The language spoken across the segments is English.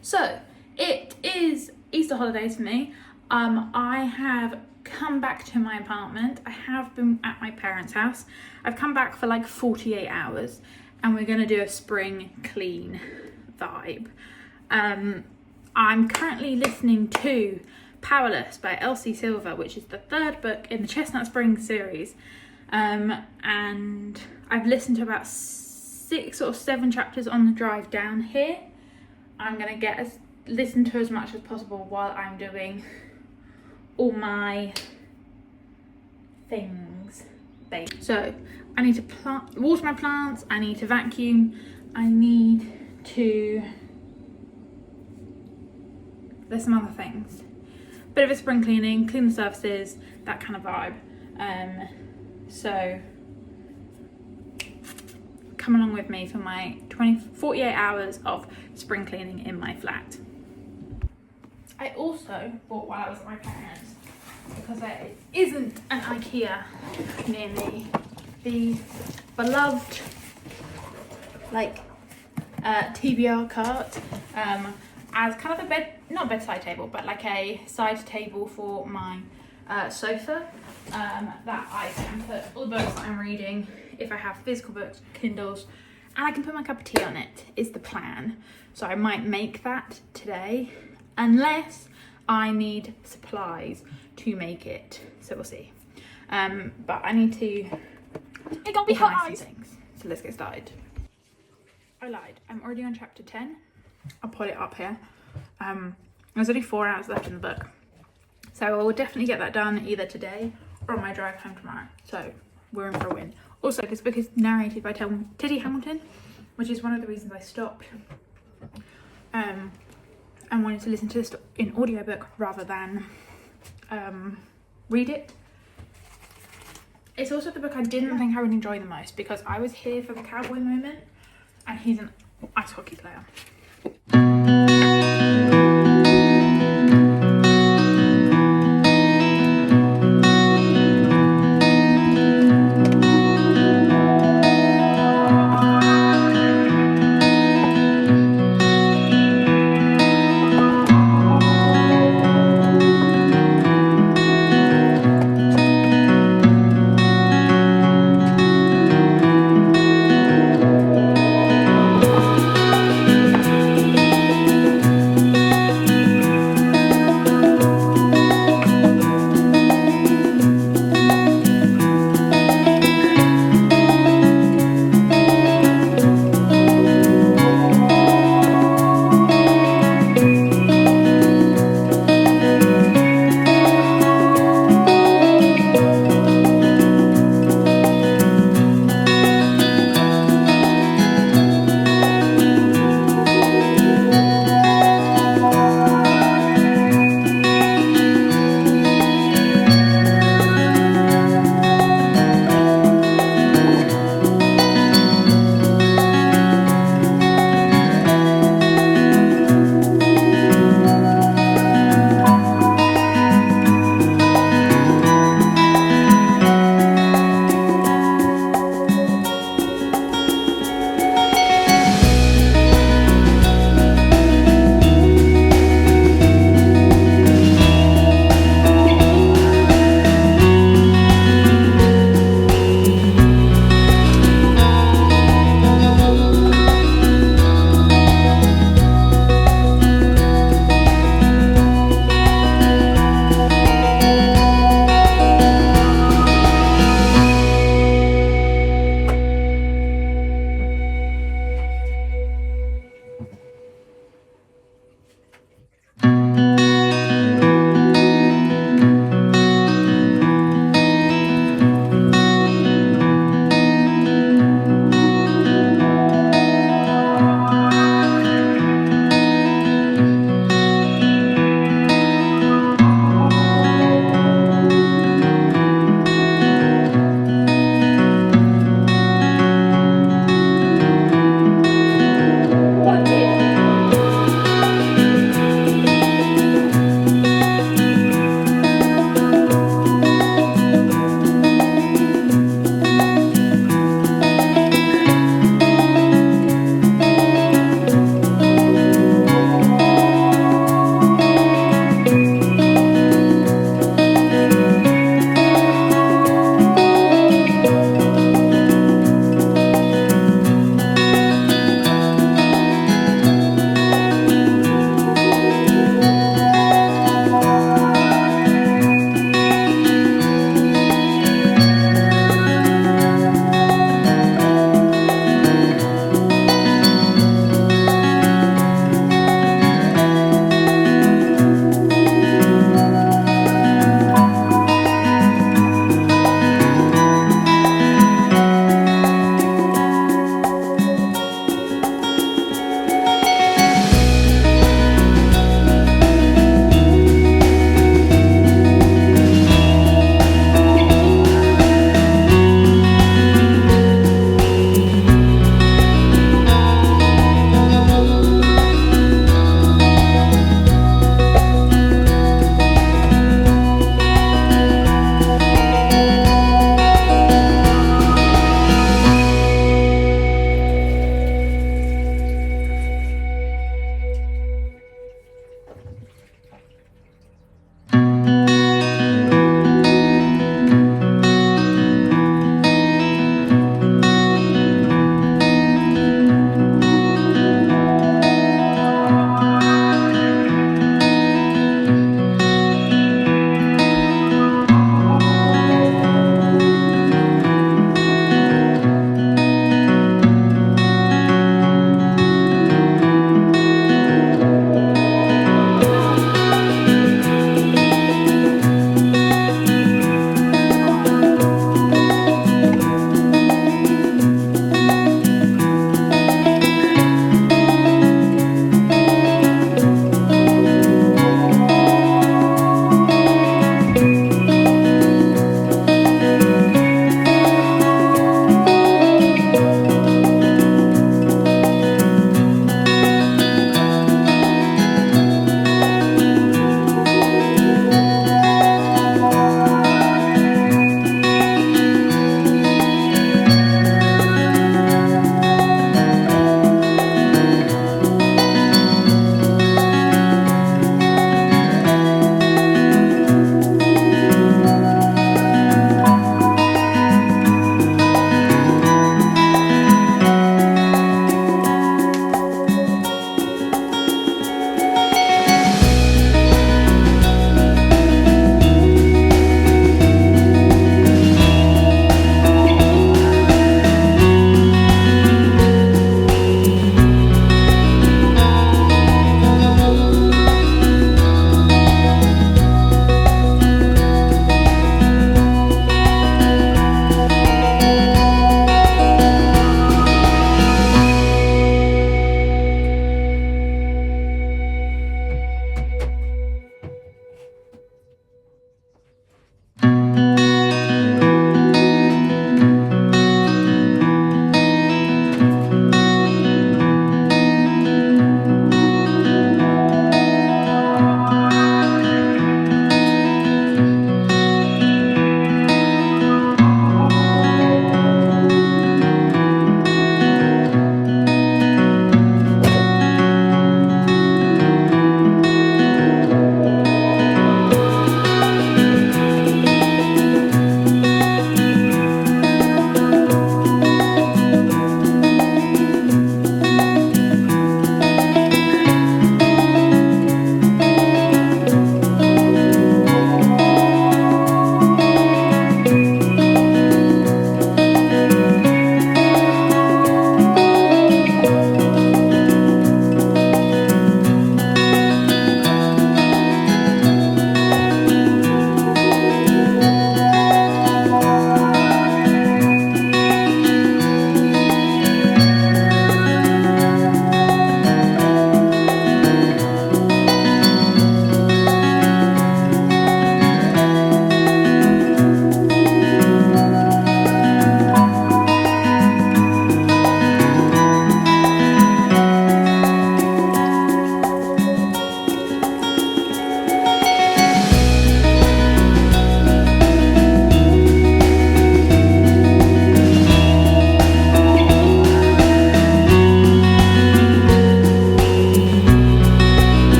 So it is Easter holidays for me. I have come back to my apartment. I have been at my parents' house. I've come back for like 48 hours and we're gonna do a spring clean vibe. I'm currently listening to Powerless by Elsie Silver, which is the third book in the Chestnut Spring series. And I've listened to about 6 or 7 chapters on the drive down here. I'm gonna listen to as much as possible while I'm doing all my things. So I need to water my plants, I need to vacuum, there's some other things. Bit of a spring cleaning, clean the surfaces, that kind of vibe. So come along with me for my 48 hours of spring cleaning in my flat. I also bought while I was at my parents', because there isn't an IKEA near me, the beloved TBR cart as kind of not bedside table, but like a side table for my sofa, that I can put all the books that I'm reading, if I have physical books, Kindles, and I can put my cup of tea on it, is the plan. So I might make that today, unless I need supplies to make it, so we'll see. But I need to It got me hot eyes. things. So let's get started. I lied, I'm already on chapter 10. I'll put it up here. There's only 4 hours left in the book, so I will definitely get that done either today or on my drive home tomorrow. So we're in for a win. Also, this book is narrated by Teddy Hamilton, which is one of the reasons I stopped and wanted to listen to this in audiobook rather than read it. It's also the book I didn't think I would enjoy the most, because I was here for the cowboy moment and he's an ice hockey player.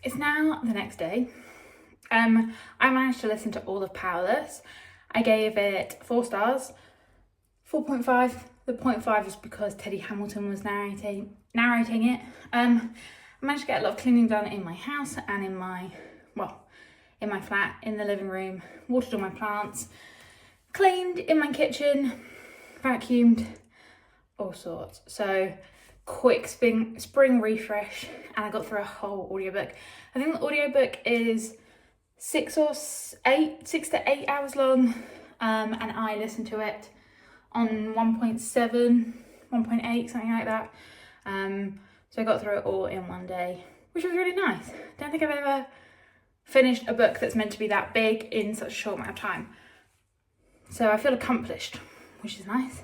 it's now the next day. I managed to listen to all of Powerless. I gave it 4 stars, 4.5. The 0.5 is because Teddy Hamilton was narrating it. I managed to get a lot of cleaning done in my house and in my flat, in the living room, watered all my plants, cleaned in my kitchen, vacuumed, all sorts. So quick spring refresh, and I got through a whole audiobook. I think the audiobook is 6 to 8 hours long, and I listened to it on 1.7, 1.8, something like that. So I got through it all in one day, which was really nice. Don't think I've ever finished a book that's meant to be that big in such a short amount of time. So I feel accomplished, which is nice,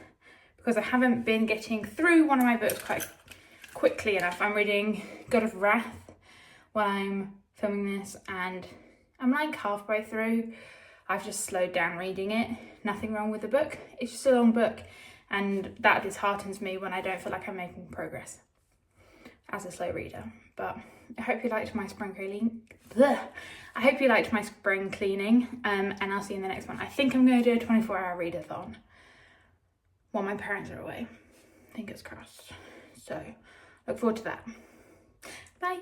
because I haven't been getting through one of my books quite quickly enough. I'm reading God of Wrath while I'm filming this, and I'm like halfway through. I've just slowed down reading it. Nothing wrong with the book. It's just a long book, and that disheartens me when I don't feel like I'm making progress as a slow reader. But I hope you liked my spring cleaning. I hope you liked my spring cleaning, and I'll see you in the next one. I think I'm going to do a 24-hour readathon while my parents are away. Fingers crossed. So look forward to that. Bye.